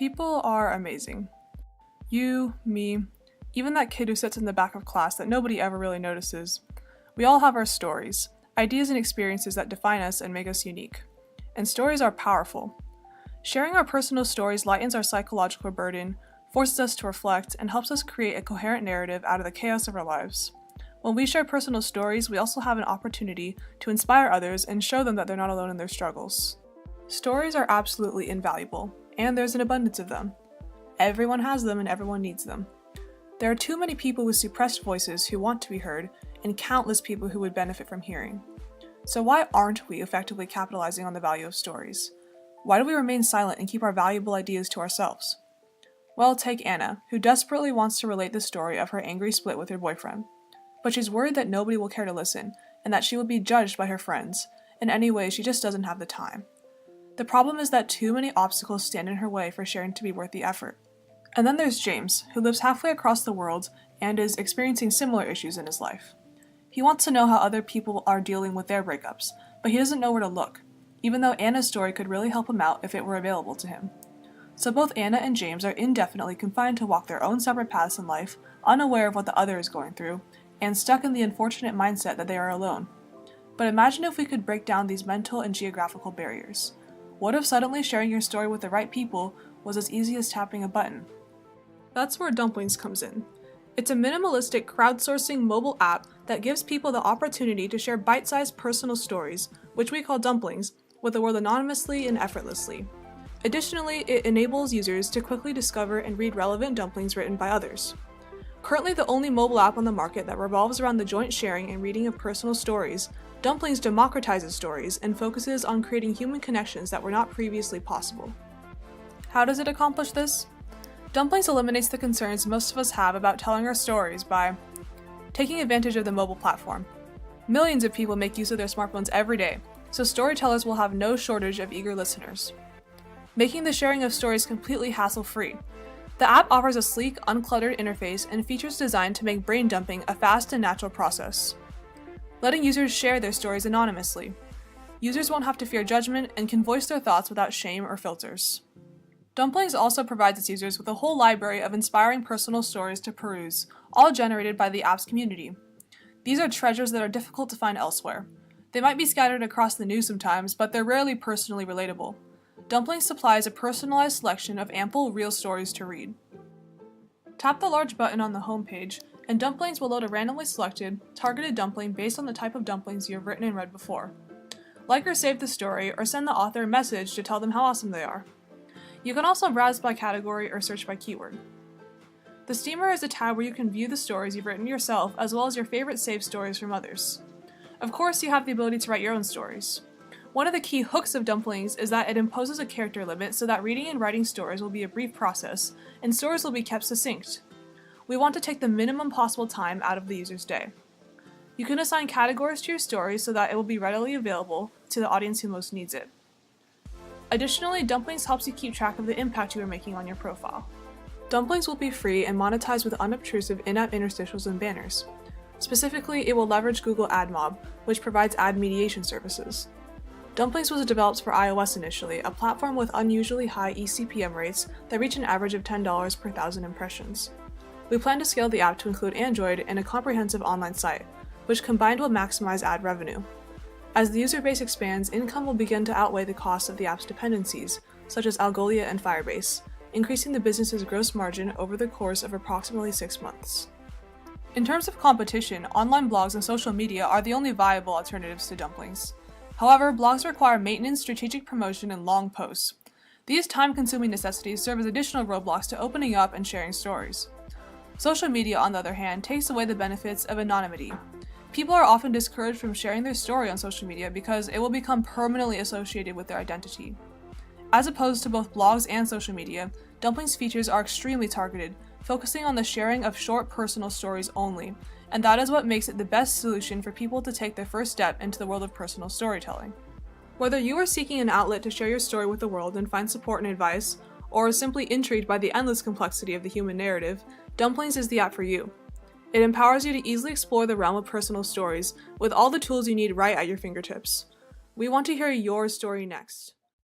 People are amazing. You, me, even that kid who sits in the back of class that nobody ever really notices. We all have our stories, ideas and experiences that define us and make us unique. And stories are powerful. Sharing our personal stories lightens our psychological burden, forces us to reflect, and helps us create a coherent narrative out of the chaos of our lives. When we share personal stories, we also have an opportunity to inspire others and show them that they're not alone in their struggles. Stories are absolutely invaluable, and there's an abundance of them. Everyone has them and everyone needs them. There are too many people with suppressed voices who want to be heard, and countless people who would benefit from hearing. So why aren't we effectively capitalizing on the value of stories? Why do we remain silent and keep our valuable ideas to ourselves? Well, take Anna, who desperately wants to relate the story of her angry split with her boyfriend. But she's worried that nobody will care to listen, and that she will be judged by her friends. In any way, she just doesn't have the time. The problem is that too many obstacles stand in her way for sharing to be worth the effort. And then there's James, who lives halfway across the world and is experiencing similar issues in his life. He wants to know how other people are dealing with their breakups, but he doesn't know where to look, even though Anna's story could really help him out if it were available to him. So both Anna and James are indefinitely confined to walk their own separate paths in life, unaware of what the other is going through, and stuck in the unfortunate mindset that they are alone. But imagine if we could break down these mental and geographical barriers. What if suddenly sharing your story with the right people was as easy as tapping a button? That's where Dumplings comes in. It's a minimalistic crowdsourcing mobile app that gives people the opportunity to share bite-sized personal stories, which we call dumplings, with the world anonymously and effortlessly. Additionally, it enables users to quickly discover and read relevant dumplings written by others. Currently the only mobile app on the market that revolves around the joint sharing and reading of personal stories, Dumplings democratizes stories and focuses on creating human connections that were not previously possible. How does it accomplish this? Dumplings eliminates the concerns most of us have about telling our stories by taking advantage of the mobile platform. Millions of people make use of their smartphones every day, so storytellers will have no shortage of eager listeners. Making the sharing of stories completely hassle-free. The app offers a sleek, uncluttered interface and features designed to make brain dumping a fast and natural process. Letting users share their stories anonymously. Users won't have to fear judgment and can voice their thoughts without shame or filters. Dumplings also provides its users with a whole library of inspiring personal stories to peruse, all generated by the app's community. These are treasures that are difficult to find elsewhere. They might be scattered across the news sometimes, but they're rarely personally relatable. Dumplings supplies a personalized selection of ample, real stories to read. Tap the large button on the homepage, and Dumplings will load a randomly selected, targeted dumpling based on the type of dumplings you have written and read before. Like or save the story, or send the author a message to tell them how awesome they are. You can also browse by category or search by keyword. The Steamer is a tab where you can view the stories you've written yourself as well as your favorite saved stories from others. Of course, you have the ability to write your own stories. One of the key hooks of Dumplings is that it imposes a character limit so that reading and writing stories will be a brief process, and stories will be kept succinct. We want to take the minimum possible time out of the user's day. You can assign categories to your stories so that it will be readily available to the audience who most needs it. Additionally, Dumplings helps you keep track of the impact you are making on your profile. Dumplings will be free and monetized with unobtrusive in-app interstitials and banners. Specifically, it will leverage Google AdMob, which provides ad mediation services. Dumplings was developed for iOS initially, a platform with unusually high eCPM rates that reach an average of $10 per 1,000 impressions. We plan to scale the app to include Android and a comprehensive online site, which combined will maximize ad revenue. As the user base expands, income will begin to outweigh the costs of the app's dependencies, such as Algolia and Firebase, increasing the business's gross margin over the course of approximately 6 months. In terms of competition, online blogs and social media are the only viable alternatives to Dumplings. However, blogs require maintenance, strategic promotion, and long posts. These time-consuming necessities serve as additional roadblocks to opening up and sharing stories. Social media, on the other hand, takes away the benefits of anonymity. People are often discouraged from sharing their story on social media because it will become permanently associated with their identity. As opposed to both blogs and social media, Dumplings features are extremely targeted, focusing on the sharing of short personal stories only, and that is what makes it the best solution for people to take their first step into the world of personal storytelling. Whether you are seeking an outlet to share your story with the world and find support and advice, or are simply intrigued by the endless complexity of the human narrative, Dumplings is the app for you. It empowers you to easily explore the realm of personal stories with all the tools you need right at your fingertips. We want to hear your story next.